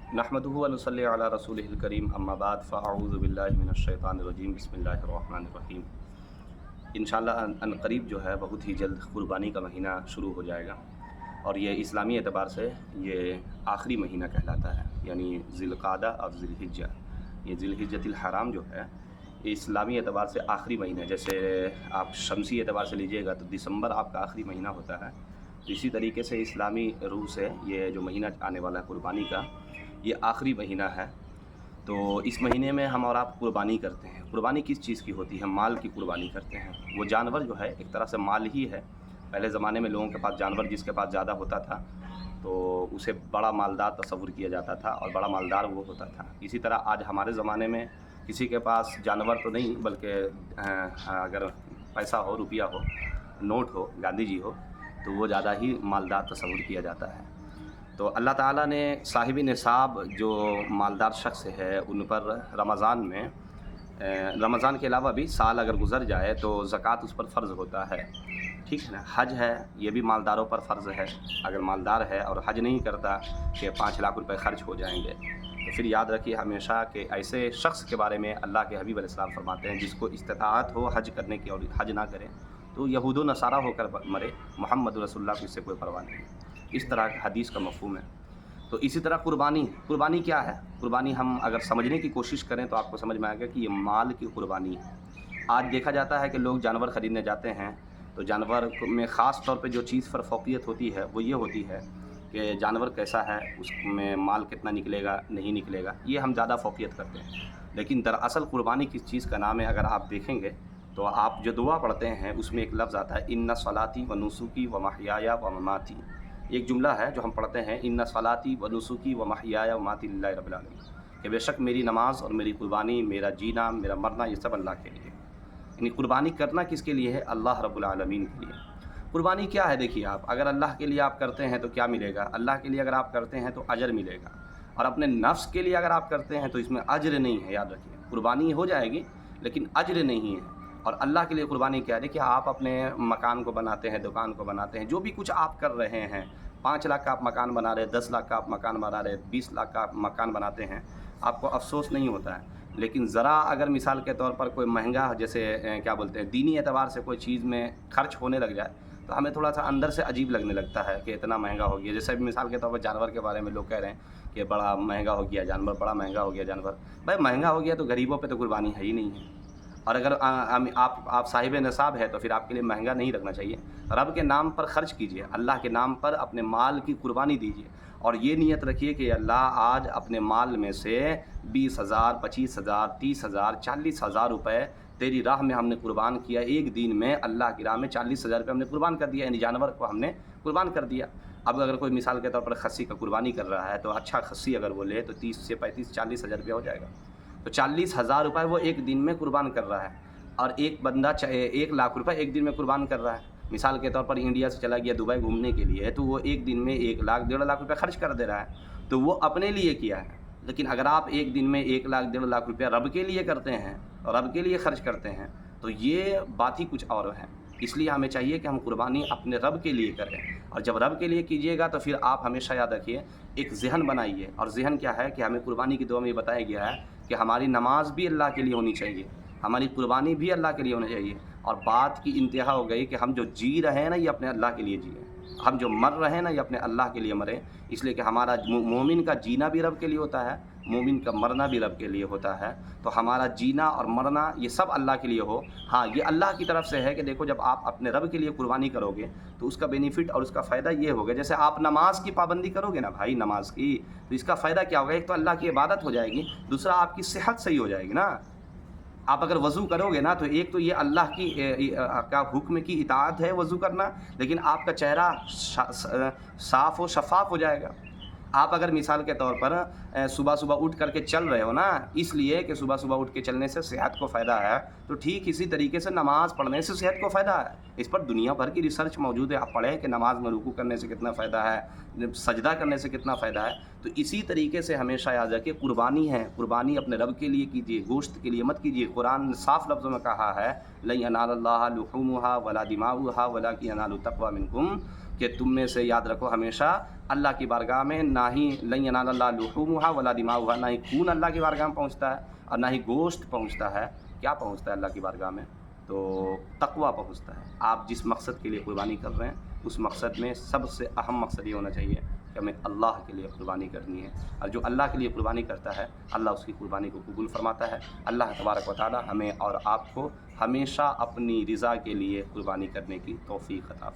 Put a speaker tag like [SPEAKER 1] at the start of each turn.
[SPEAKER 1] نحمدہ و نصلی علی رسولہ الکریم اما بعد فاعوذ باللہ من الشیطان الرجیم بسم اللہ الرحمن الرحیم۔ انشاءاللہ ان قریب جو ہے بہت ہی جلد قربانی کا مہینہ شروع ہو جائے گا، اور یہ اسلامی اعتبار سے یہ آخری مہینہ کہلاتا ہے، یعنی ذی القعدہ اور ذی الحجہ۔ یہ ذی الحجۃ الحرام جو ہے یہ اسلامی اعتبار سے آخری مہینہ ہے۔ جیسے آپ شمسی اعتبار سے لیجئے گا تو دسمبر آپ کا آخری مہینہ ہوتا ہے، تو اسی طریقے سے اسلامی روح سے یہ جو مہینہ آنے والا ہے قربانی کا، یہ آخری مہینہ ہے۔ تو اس مہینے میں ہم اور آپ قربانی کرتے ہیں۔ قربانی کس چیز کی ہوتی ہے؟ مال کی قربانی کرتے ہیں۔ وہ جانور جو ہے ایک طرح سے مال ہی ہے۔ پہلے زمانے میں لوگوں کے پاس جانور جس کے پاس زیادہ ہوتا تھا تو اسے بڑا مالدار تصور کیا جاتا تھا اور بڑا مالدار وہ ہوتا تھا۔ اسی طرح آج ہمارے زمانے میں کسی کے پاس جانور تو نہیں، بلکہ اگر پیسہ ہو، روپیہ ہو، نوٹ ہو، گاندھی جی ہو، تو وہ زیادہ ہی مالدار تصور کیا جاتا ہے۔ تو اللہ تعالیٰ نے صاحب نصاب جو مالدار شخص ہے ان پر رمضان میں، رمضان کے علاوہ بھی سال اگر گزر جائے تو زکوٰۃ اس پر فرض ہوتا ہے، ٹھیک ہے نا۔ حج ہے، یہ بھی مالداروں پر فرض ہے۔ اگر مالدار ہے اور حج نہیں کرتا کہ 5 لاکھ روپے خرچ ہو جائیں گے، تو پھر یاد رکھیے ہمیشہ کہ ایسے شخص کے بارے میں اللہ کے حبیب علیہ السلام فرماتے ہیں جس کو استطاعت ہو حج کرنے کی اور حج نہ کرے تو یہود و نصارہ ہو کر مرے، محمد رسول اللہ کو اس سے کوئی پرواہ نہیں۔ اس طرح حدیث کا مفہوم ہے۔ تو اسی طرح قربانی کیا ہے؟ قربانی ہم اگر سمجھنے کی کوشش کریں تو آپ کو سمجھ میں آئے گا کہ یہ مال کی قربانی ہے۔ آج دیکھا جاتا ہے کہ لوگ جانور خریدنے جاتے ہیں تو جانور میں خاص طور پہ جو چیز پر فوقیت ہوتی ہے وہ یہ ہوتی ہے کہ جانور کیسا ہے، اس میں مال کتنا نکلے گا، نہیں نکلے گا، یہ ہم زیادہ فوقیت کرتے ہیں۔ لیکن دراصل قربانی کس چیز کا نام ہے اگر آپ دیکھیں گے تو آپ جو دعا پڑھتے ہیں اس میں ایک لفظ آتا ہے ان صلاتی و نسکی و محیایا و مماتی۔ ایک جملہ ہے جو ہم پڑھتے ہیں ان صلاتی و نسکی و محیایا و مماتی للہ رب العالمین، کہ بے شک میری نماز اور میری قربانی، میرا جینا، میرا مرنا، یہ سب اللہ کے لیے۔ یعنی قربانی کرنا کس کے لیے ہے؟ اللہ رب العالمین کے لیے۔ قربانی کیا ہے؟ دیکھیے آپ اگر اللہ کے لیے آپ کرتے ہیں تو کیا ملے گا؟ اللہ کے لیے اگر آپ کرتے ہیں تو اجر ملے گا، اور اپنے نفس کے لیے اگر آپ کرتے ہیں تو اس میں اجر نہیں ہے۔ یاد رکھیے قربانی ہو جائے گی لیکن اجر نہیں ہے۔ اور اللہ کے لیے قربانی کیا ہے؟ دیکھیے آپ اپنے مکان کو بناتے ہیں، دکان کو بناتے ہیں، جو بھی کچھ آپ کر رہے ہیں، 5 لاکھ کا آپ مکان بنا رہے، 10 لاکھ کا آپ مکان بنا رہے، 20 لاکھ کا آپ مکان بناتے ہیں، آپ کو افسوس نہیں ہوتا ہے۔ لیکن ذرا اگر مثال کے طور پر کوئی مہنگا، جیسے کیا بولتے ہیں، دینی اعتبار سے کوئی چیز میں خرچ ہونے لگ جائے تو ہمیں تھوڑا سا اندر سے عجیب لگنے لگتا ہے کہ اتنا مہنگا ہو گیا۔ جیسے مثال کے طور پر جانور کے بارے میں لوگ کہہ رہے ہیں کہ بڑا مہنگا ہو گیا جانور، بڑا مہنگا ہو گیا جانور۔ بھائی مہنگا ہو گیا تو غریبوں پہ تو قربانی ہے ہی نہیں ہے، اور اگر آپ صاحب نصاب ہے تو پھر آپ کے لیے مہنگا نہیں رکھنا چاہیے۔ رب کے نام پر خرچ کیجئے، اللہ کے نام پر اپنے مال کی قربانی دیجئے، اور یہ نیت رکھیے کہ اللہ آج اپنے مال میں سے 20,000، 25,000، 30,000، 40,000 روپے تیری راہ میں ہم نے قربان کیا۔ ایک دن میں اللہ کی راہ میں 40,000 روپے ہم نے قربان کر دیا، یعنی جانور کو ہم نے قربان کر دیا۔ اب اگر کوئی مثال کے طور پر خصی کا قربانی کر رہا ہے تو اچھا خصی اگر وہ لے تو 30 سے 35، 40,000 روپیہ ہو جائے گا۔ تو 40,000 روپے وہ ایک دن میں قربان کر رہا ہے، اور ایک بندہ 1 لاکھ روپے ایک دن میں قربان کر رہا ہے۔ مثال کے طور پر انڈیا سے چلا گیا دبئی گھومنے کے لیے تو وہ ایک دن میں 1 لاکھ، 1.5 لاکھ روپے خرچ کر دے رہا ہے، تو وہ اپنے لیے کیا ہے۔ لیکن اگر آپ ایک دن میں 1 لاکھ، 1.5 لاکھ روپیہ رب کے لیے کرتے ہیں، رب کے لیے خرچ کرتے ہیں، تو یہ بات ہی کچھ اور ہے۔ اس لیے ہمیں چاہیے کہ ہم قربانی اپنے رب کے لیے کریں، اور جب رب کے لیے کیجیے گا تو پھر آپ ہمیشہ یاد رکھیے ایک ذہن بنائیے، اور ذہن کیا ہے کہ ہمیں قربانی کی دعا میں یہ بتایا گیا ہے کہ ہماری نماز بھی اللہ کے لیے ہونی چاہیے، ہماری قربانی بھی اللہ کے لیے ہونی چاہیے، اور بات کی انتہا ہو گئی کہ ہم جو جی رہے ہیں نا یہ اپنے اللہ کے لیے جئیں، ہم جو مر رہے ہیں نا یہ اپنے اللہ کے لیے مریں، اس لیے کہ ہمارا مومن کا جینا بھی رب کے لیے ہوتا ہے، مومن کا مرنا بھی رب کے لیے ہوتا ہے۔ تو ہمارا جینا اور مرنا یہ سب اللہ کے لیے ہو۔ ہاں یہ اللہ کی طرف سے ہے کہ دیکھو جب آپ اپنے رب کے لیے قربانی کرو گے تو اس کا بینیفٹ اور اس کا فائدہ یہ ہوگا، جیسے آپ نماز کی پابندی کرو گے نا بھائی، نماز کی، تو اس کا فائدہ کیا ہوگا؟ ایک تو اللہ کی عبادت ہو جائے گی، دوسرا آپ کی صحت صحیح ہو جائے گی نا۔ آپ اگر وضو کرو گے نا تو ایک تو یہ اللہ کی کا حکم کی اطاعت ہے وضو کرنا، لیکن آپ کا چہرہ صاف و شفاف ہو جائے گا۔ آپ اگر مثال کے طور پر صبح صبح اٹھ کر کے چل رہے ہو نا، اس لیے کہ صبح صبح اٹھ کے چلنے سے صحت کو فائدہ ہے، تو ٹھیک اسی طریقے سے نماز پڑھنے سے صحت کو فائدہ ہے۔ اس پر دنیا بھر کی ریسرچ موجود ہے، آپ پڑھیں کہ نماز میں رکوع کرنے سے کتنا فائدہ ہے، سجدہ کرنے سے کتنا فائدہ ہے۔ تو اسی طریقے سے ہمیشہ یاد رکھیں قربانی ہے، قربانی اپنے رب کے لیے کیجیے، گوشت کے لیے مت کیجیے۔ قرآن نے صاف لفظوں میں کہا ہے لن ینال اللہ لحومها ولا دماؤها ولکن ینالہ التقوی منکم، کہ تم میں سے یاد رکھو ہمیشہ اللہ کی بارگاہ میں نہ ہی لن ینال اللہ لحومها ولا دماؤها، نہ ہی خون اللہ کی بارگاہ میں پہنچتا ہے اور نہ ہی گوشت پہنچتا ہے. کیا پہنچتا ہے اللہ کی بارگاہ میں؟ تو تقویٰ پہنچتا ہے. آپ جس مقصد کے لیے قربانی کر رہے ہیں اس مقصد میں سب سے اہم مقصد یہ ہونا چاہیے کہ ہمیں اللہ کے لیے قربانی کرنی ہے، اور جو اللہ کے لیے قربانی کرتا ہے اللہ اس کی قربانی کو قبول فرماتا ہے. اللہ تبارک و تعالی ہمیں اور آپ کو ہمیشہ اپنی رضا کے لیے قربانی کرنے کی توفیق عطا فرمائے.